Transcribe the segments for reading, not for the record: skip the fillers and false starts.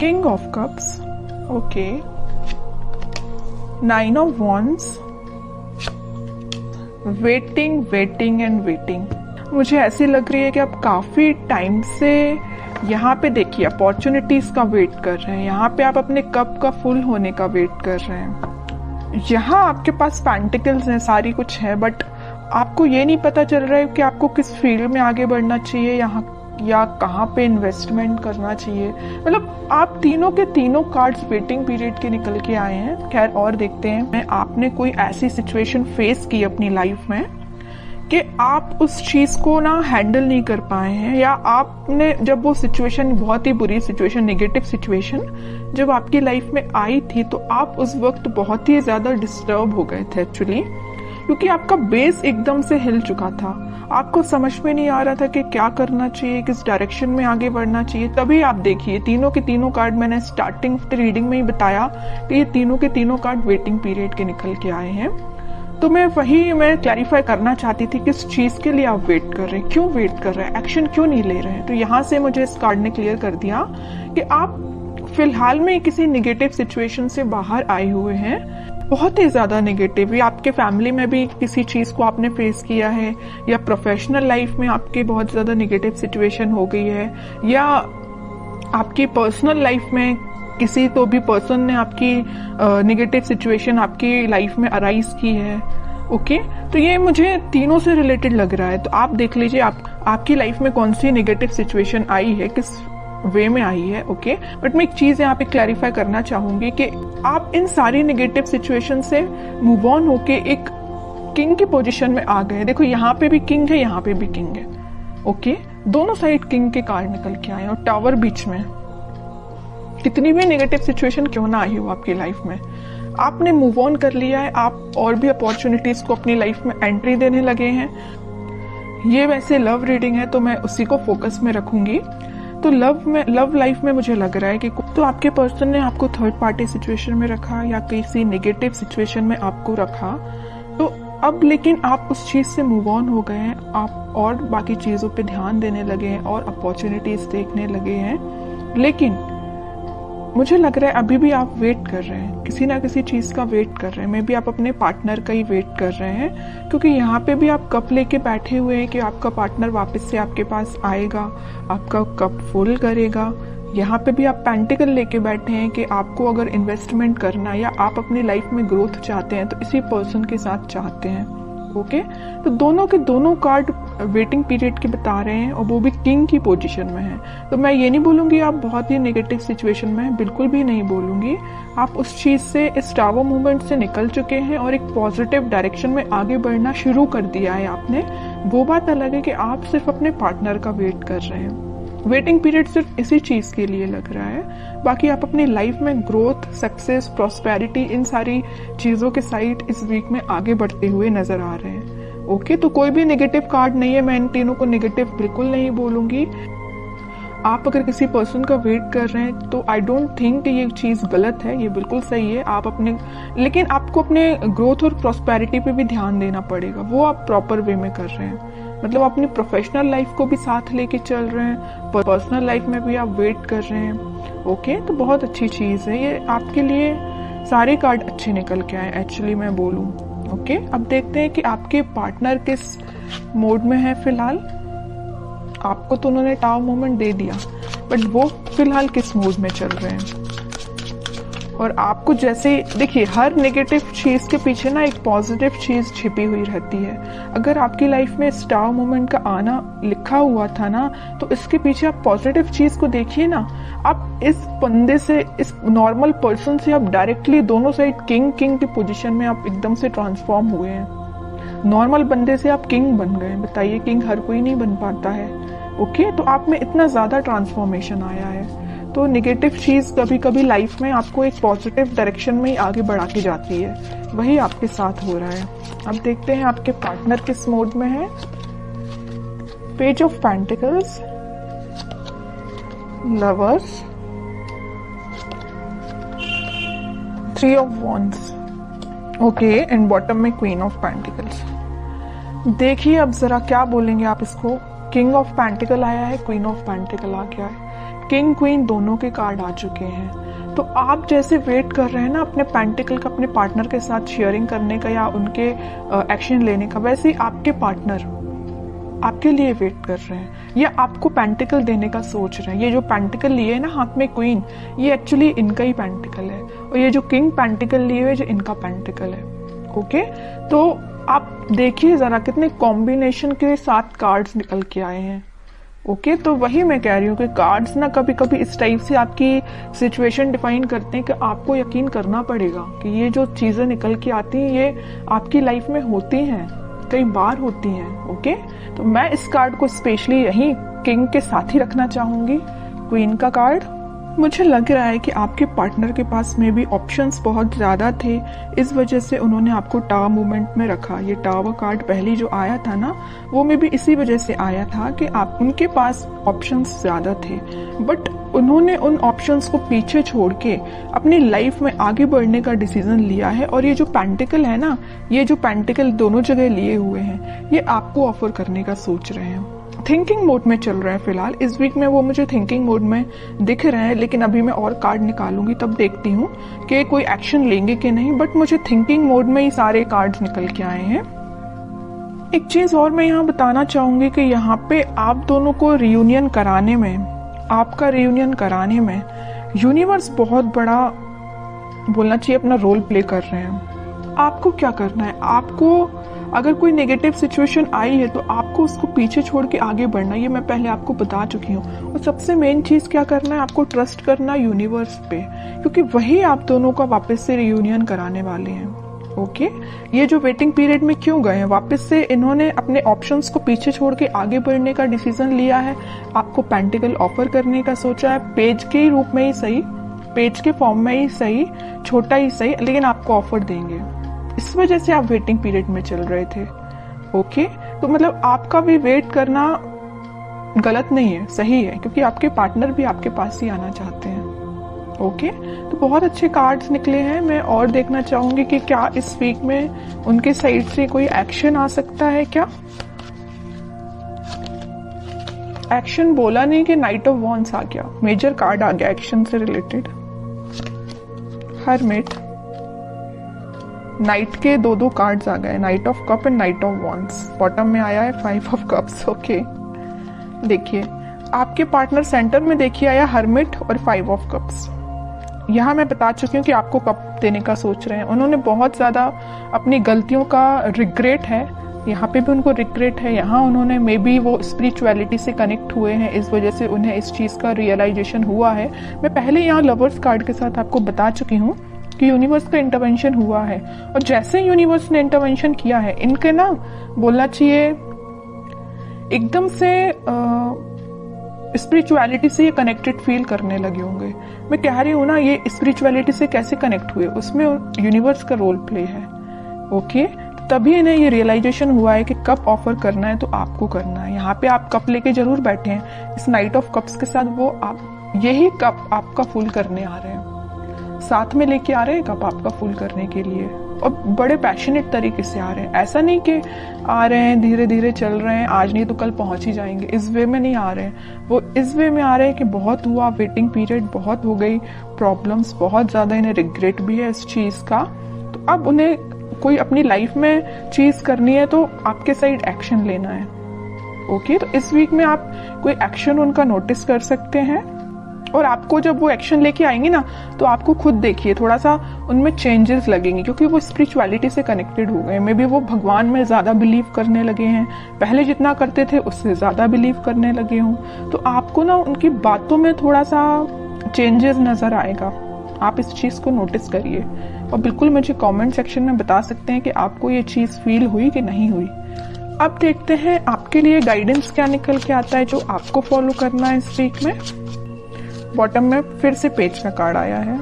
King of cups, okay, 9 of wands, waiting waiting and waiting. मुझे ऐसी लग रही है कि आप काफी टाइम से यहाँ पे देखिए अपॉर्चुनिटीज का वेट कर रहे हैं, यहाँ पे आप अपने कप का फुल होने का वेट कर रहे हैं। यहाँ आपके पास पेंटिकल्स हैं, सारी कुछ है, बट आपको ये नहीं पता चल रहा है कि आपको किस फील्ड में आगे बढ़ना चाहिए यहाँ या कहाँ पे इन्वेस्टमेंट करना चाहिए। मतलब आप तीनों के तीनों कार्ड्स वेटिंग पीरियड के निकल के आए हैं। खैर और देखते हैं, आपने कोई ऐसी सिचुएशन फेस की अपनी लाइफ में कि आप उस चीज को ना हैंडल नहीं कर पाए हैं, या आपने जब वो सिचुएशन, बहुत ही बुरी सिचुएशन, नेगेटिव सिचुएशन जब आपकी लाइफ में आई थी, तो आप उस वक्त बहुत ही ज्यादा डिस्टर्ब हो गए थे एक्चुअली, क्योंकि आपका बेस एकदम से हिल चुका था। आपको समझ में नहीं आ रहा था कि क्या करना चाहिए, किस डायरेक्शन में आगे बढ़ना चाहिए। तभी आप देखिए तीनों के तीनों कार्ड, मैंने स्टार्टिंग रीडिंग में ही बताया कि ये तीनों के तीनों कार्ड वेटिंग पीरियड के निकल के आए हैं। तो मैं क्लैरिफाई करना चाहती थी किस चीज के लिए आप वेट कर रहे हैं, क्यों वेट कर रहे हैं, एक्शन क्यों नहीं ले रहे हैं। तो यहाँ से मुझे इस कार्ड ने क्लियर कर दिया कि आप फिलहाल में किसी निगेटिव सिचुएशन से बाहर आए हुए हैं, बहुत ही ज्यादा नेगेटिव, या आपके फैमिली में भी किसी चीज को आपने फेस किया है, या प्रोफेशनल लाइफ में आपके बहुत ज्यादा नेगेटिव सिचुएशन हो गई है, या आपकी पर्सनल लाइफ में किसी तो भी पर्सन ने आपकी नेगेटिव सिचुएशन आपकी लाइफ में अराइज की है। ओके, तो ये मुझे तीनों से रिलेटेड लग रहा है। तो आप देख लीजिए आपकी लाइफ में कौन सी नेगेटिव सिचुएशन आई है, किस वे में आई है। ओके, बट मैं एक चीज यहाँ पे क्लैरिफाई करना चाहूंगी कि आप इन सारी नेगेटिव सिचुएशन से मूव ऑन होके एक किंग की पोजीशन में आ गए। देखो यहाँ पे भी किंग है, यहाँ पे भी किंग है। ओके, दोनों साइड किंग के कार्ड निकल के आए और टावर बीच में। कितनी भी नेगेटिव सिचुएशन क्यों ना आई हो आपकी लाइफ में, आपने मूव ऑन कर लिया है, आप और भी अपॉर्चुनिटीज को अपनी लाइफ में एंट्री देने लगे हैं। ये वैसे लव रीडिंग है तो मैं उसी को फोकस में रखूंगी। तो लव लाइफ में मुझे लग रहा है कि तो आपके पर्सन ने आपको थर्ड पार्टी सिचुएशन में रखा या किसी नेगेटिव सिचुएशन में आपको रखा, तो अब लेकिन आप उस चीज से मूव ऑन हो गए हैं, आप और बाकी चीजों पे ध्यान देने लगे हैं और अपॉर्चुनिटीज देखने लगे हैं। लेकिन मुझे लग रहा है अभी भी आप वेट कर रहे हैं, किसी ना किसी चीज का वेट कर रहे हैं। मे बी आप अपने पार्टनर का ही वेट कर रहे हैं, क्योंकि यहाँ पे भी आप कप लेके बैठे हुए हैं कि आपका पार्टनर वापस से आपके पास आएगा, आपका कप फुल करेगा। यहाँ पे भी आप पेंटिकल लेके बैठे हैं कि आपको अगर इन्वेस्टमेंट करना या आप अपनी लाइफ में ग्रोथ चाहते हैं तो इसी पर्सन के साथ चाहते हैं। ओके, तो दोनों के दोनों कार्ड वेटिंग पीरियड के बता रहे हैं और वो भी किंग की पोजीशन में है। तो मैं ये नहीं बोलूंगी आप बहुत ही नेगेटिव सिचुएशन में हैं, बिल्कुल भी नहीं बोलूंगी। आप उस चीज से, इस टावर मूवमेंट से निकल चुके हैं और एक पॉजिटिव डायरेक्शन में आगे बढ़ना शुरू कर दिया है आपने। वो बात अलग है कि आप सिर्फ अपने पार्टनर का वेट कर रहे हैं। वेटिंग पीरियड सिर्फ इसी चीज के लिए लग रहा है, बाकी आप अपनी लाइफ में ग्रोथ, सक्सेस, प्रॉस्पेरिटी, इन सारी चीजों के साइड इस वीक में आगे बढ़ते हुए नजर आ रहे हैं। ओके, तो कोई भी नेगेटिव कार्ड नहीं है, मैं इन तीनों को नेगेटिव बिल्कुल नहीं बोलूंगी। आप अगर किसी पर्सन का वेट कर रहे हैं तो आई डोंट थिंक कि ये चीज गलत है, ये बिल्कुल सही है। आप लेकिन आपको अपने ग्रोथ और प्रॉस्पेरिटी पे भी ध्यान देना पड़ेगा, वो आप प्रॉपर वे में कर रहे हैं। मतलब अपनी प्रोफेशनल लाइफ को भी साथ लेके चल रहे हैं, पर्सनल लाइफ में भी आप वेट कर रहे हैं। ओके, तो बहुत अच्छी चीज है ये आपके लिए। सारे कार्ड अच्छे निकल के आए एक्चुअली मैं बोलूं। ओके, अब देखते हैं कि आपके पार्टनर किस मोड में है फिलहाल। आपको तो उन्होंने टावर मूवमेंट दे दिया, बट वो फिलहाल किस मूड में चल रहे हैं। और आपको जैसे देखिए, हर नेगेटिव चीज के पीछे ना एक पॉजिटिव चीज छिपी हुई रहती है। अगर आपकी लाइफ में स्टार मोमेंट का आना लिखा हुआ था ना, तो इसके पीछे आप पॉजिटिव चीज को देखिए ना। आप इस बंदे से, इस नॉर्मल पर्सन से आप डायरेक्टली दोनों साइड किंग की पोजीशन में आप एकदम से ट्रांसफॉर्म हुए हैं। नॉर्मल बंदे से आप किंग बन गए। बताइए, किंग हर कोई नहीं बन पाता है। ओके, तो आप में इतना ज्यादा ट्रांसफॉर्मेशन आया है। तो नेगेटिव चीज कभी कभी लाइफ में आपको एक पॉजिटिव डायरेक्शन में ही आगे बढ़ा के जाती है, वही आपके साथ हो रहा है। अब देखते हैं आपके पार्टनर किस मोड में है। Page of pentacles, lovers, 3 of wands, okay, and bottom में क्वीन ऑफ पेंटिकल्स। देखिए अब जरा क्या बोलेंगे आप इसको। किंग ऑफ पेंटिकल आया है, क्वीन ऑफ पेंटिकल आ गया है। किंग क्वीन दोनों के कार्ड आ चुके हैं। तो आप जैसे वेट कर रहे हैं ना अपने पेंटिकल का अपने पार्टनर के साथ शेयरिंग करने का या उनके एक्शन लेने का, वैसे ही आपके पार्टनर आपके लिए वेट कर रहे हैं या आपको पेंटिकल देने का सोच रहे हैं। ये जो पेंटिकल लिए है ना हाथ में क्वीन, ये एक्चुअली इनका ही पेंटिकल है, और ये जो किंग पेंटिकल लिए हुए जो इनका पेंटिकल है। ओके, तो आप देखिए जरा कितने कॉम्बिनेशन के साथ कार्ड्स निकल के आए हैं। ओके, तो वही मैं कह रही हूँ कि कार्ड्स ना कभी कभी इस टाइप से आपकी सिचुएशन डिफाइन करते हैं कि आपको यकीन करना पड़ेगा कि ये जो चीजें निकल के आती हैं ये आपकी लाइफ में होती हैं, कई बार होती हैं। ओके, तो मैं इस कार्ड को स्पेशली यही किंग के साथ ही रखना चाहूंगी, क्वीन का कार्ड। मुझे लग रहा है कि आपके पार्टनर के पास में भी ऑप्शंस बहुत ज्यादा थे, इस वजह से उन्होंने आपको टावर मूवमेंट में रखा। ये टावर कार्ड पहले जो आया था ना, वो में भी इसी वजह से आया था कि आप उनके पास ऑप्शंस ज्यादा थे, बट उन्होंने उन ऑप्शंस को पीछे छोड़ के अपनी लाइफ में आगे बढ़ने का डिसीजन लिया है। और ये जो पेंटिकल है ना, ये जो पेंटिकल दोनों जगह लिए हुए हैं, ये आपको ऑफर करने का सोच रहे हैं। थिंकिंग मोड में चल रहे हैं फिलहाल, इस वीक में वो मुझे थिंकिंग मोड में दिख रहे हैं, लेकिन अभी मैं और कार्ड निकालूंगी तब देखती हूँ कि कोई एक्शन लेंगे कि नहीं, बट मुझे थिंकिंग मोड में ही सारे कार्ड्स निकल के आए हैं। एक चीज और मैं यहाँ बताना चाहूंगी कि यहाँ पे आप दोनों को रियूनियन कराने में, आपका रियूनियन कराने में यूनिवर्स बहुत बड़ा बोलना चाहिए अपना रोल प्ले कर रहे हैं। आपको क्या करना है, आपको अगर कोई नेगेटिव सिचुएशन आई है तो आपको उसको पीछे छोड़ के आगे बढ़ना, ये मैं पहले आपको बता चुकी हूँ। और सबसे मेन चीज क्या करना है, आपको ट्रस्ट करना यूनिवर्स पे, क्योंकि वही आप दोनों का वापस से रियूनियन कराने वाले हैं। ओके, ये जो वेटिंग पीरियड में क्यों गए हैं, वापस से इन्होंने अपने ऑप्शंस को पीछे छोड़ के आगे बढ़ने का डिसीजन लिया है, आपको पेंटिकल ऑफर करने का सोचा है, पेज के ही रूप में ही सही, पेज के फॉर्म में ही सही, छोटा ही सही, लेकिन आपको ऑफर देंगे। इस वजह से आप वेटिंग पीरियड में चल रहे थे। ओके, तो मतलब आपका भी वेट करना गलत नहीं है, सही है, क्योंकि आपके पार्टनर भी आपके पास ही आना चाहते हैं। ओके, तो बहुत अच्छे कार्ड्स निकले हैं। मैं और देखना चाहूंगी कि क्या इस वीक में उनके साइड से कोई एक्शन आ सकता है। क्या एक्शन बोला नहीं कि नाइट ऑफ वॉन्ड्स आ गया, मेजर कार्ड आ गया एक्शन से रिलेटेड। हरमिट, नाइट के दो कार्ड्स आ गए, night of cup and night of wands. Bottom में आया है 5 ऑफ कप्स। ओके, देखिए आपके पार्टनर सेंटर में देखिए आया हरमिट और 5 ऑफ कप्स। यहाँ मैं बता चुकी हूँ कि आपको कप देने का सोच रहे हैं। उन्होंने बहुत ज्यादा अपनी गलतियों का रिग्रेट है, यहाँ पे भी उनको रिग्रेट है, यहाँ उन्होंने मे बी वो स्पिरिचुअलिटी से कनेक्ट हुए हैं, इस वजह से उन्हें इस चीज का रियलाइजेशन हुआ है। मैं पहले यहाँ लवर्स कार्ड के साथ आपको बता चुकी हूँ कि यूनिवर्स का इंटरवेंशन हुआ है, और जैसे यूनिवर्स ने इंटरवेंशन किया है, इनके ना बोलना चाहिए एकदम से स्पिरिचुअलिटी से ये कनेक्टेड फील करने लगे होंगे। मैं कह रही हूँ ना, ये स्पिरिचुअलिटी से कैसे कनेक्ट हुए, उसमें यूनिवर्स का रोल प्ले है। ओके, तभी इन्हें ये रियलाइजेशन हुआ है कि कप ऑफर करना है तो आपको करना है। यहाँ पे आप कप लेके जरूर बैठे हैं, इस नाइट ऑफ कप्स के साथ वो आप यही कप आपका फुल करने आ रहे हैं, साथ में लेके आ रहे हैं कप आपका फुल करने के लिए, और बड़े पैशनेट तरीके से आ रहे हैं। ऐसा नहीं कि आ रहे हैं धीरे धीरे चल रहे हैं, आज नहीं तो कल पहुंच ही जाएंगे, इस वे में नहीं आ रहे हैं। वो इस वे में आ रहे हैं कि बहुत हुआ, वेटिंग पीरियड बहुत हो गई, प्रॉब्लम्स बहुत ज्यादा, इन्हें रिग्रेट भी है इस चीज का। तो अब उन्हें कोई अपनी लाइफ में चीज करनी है तो आपके साइड एक्शन लेना है। ओके, तो इस वीक में आप कोई एक्शन उनका नोटिस कर सकते हैं, और आपको जब वो एक्शन लेके आएंगे ना, तो आपको खुद देखिए थोड़ा सा उनमें चेंजेस लगेंगे, क्योंकि वो स्पिरिचुअलिटी से कनेक्टेड हो गए। मे बी वो भगवान में ज्यादा बिलीव करने लगे हैं, पहले जितना करते थे उससे ज्यादा बिलीव करने लगे हों। तो आपको ना उनकी बातों में थोड़ा सा चेंजेस नजर आएगा, आप इस चीज को नोटिस करिए, और बिल्कुल मुझे कमेंट सेक्शन में बता सकते हैं कि आपको ये चीज फील हुई कि नहीं हुई। अब देखते हैं आपके लिए गाइडेंस क्या निकल के आता है जो आपको फॉलो करना है इस वीक में। बॉटम में फिर से पेज का कार्ड आया है।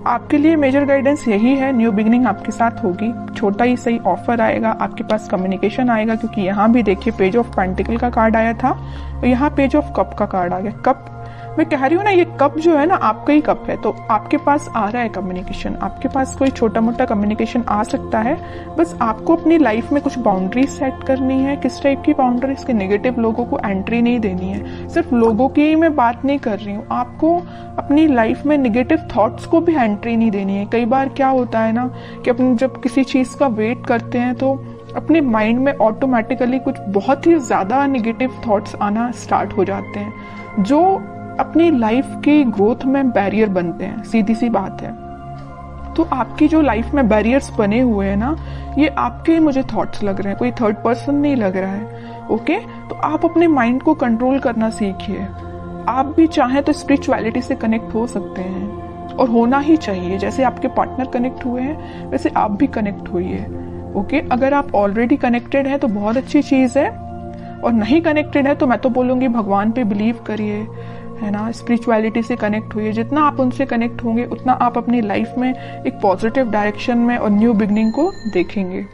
आपके लिए मेजर गाइडेंस यही है, न्यू बिगिनिंग आपके साथ होगी, छोटा ही सही ऑफर आएगा, आपके पास कम्युनिकेशन आएगा, क्योंकि यहाँ भी देखिए पेज ऑफ पेंटिकल का कार्ड आया था और यहाँ पेज ऑफ कप का कार्ड आ गया। कप मैं कह रही हूँ ना, ये कप जो है ना आपका ही कप है, तो आपके पास आ रहा है कम्युनिकेशन, आपके पास कोई छोटा मोटा कम्युनिकेशन आ सकता है। बस आपको अपनी लाइफ में कुछ बाउंड्रीज सेट करनी है। किस टाइप की बाउंड्रीज? के नेगेटिव लोगों को एंट्री नहीं देनी है। सिर्फ लोगों की ही मैं बात नहीं कर रही हूँ, आपको अपनी लाइफ में नेगेटिव थॉट्स को भी एंट्री नहीं देनी है। कई बार क्या होता है ना कि अपन जब किसी चीज का वेट करते हैं तो अपने माइंड में ऑटोमेटिकली कुछ बहुत ही ज्यादा नेगेटिव थॉट्स आना स्टार्ट हो जाते हैं, जो अपनी लाइफ की ग्रोथ में बैरियर बनते हैं। सीधी सी बात है। तो आपकी जो लाइफ में बैरियर्स बने हुए हैं ना, ये आपके मुझे थॉट्स लग रहे हैं, कोई थर्ड पर्सन नहीं लग रहा है। ओके, तो आप अपने माइंड को कंट्रोल करना सीखिए। आप भी चाहें तो स्पिरिचुअलिटी से कनेक्ट हो सकते हैं, और होना ही चाहिए। जैसे आपके पार्टनर कनेक्ट हुए हैं वैसे आप भी कनेक्ट होइए। ओके, अगर आप ऑलरेडी कनेक्टेड है तो बहुत अच्छी चीज है, और नहीं कनेक्टेड है तो मैं तो बोलूंगी भगवान पे बिलीव करिए, है ना। स्पिरिचुअलिटी से कनेक्ट हुई है। जितना आप उनसे कनेक्ट होंगे उतना आप अपनी लाइफ में एक पॉजिटिव डायरेक्शन में और न्यू बिगनिंग को देखेंगे।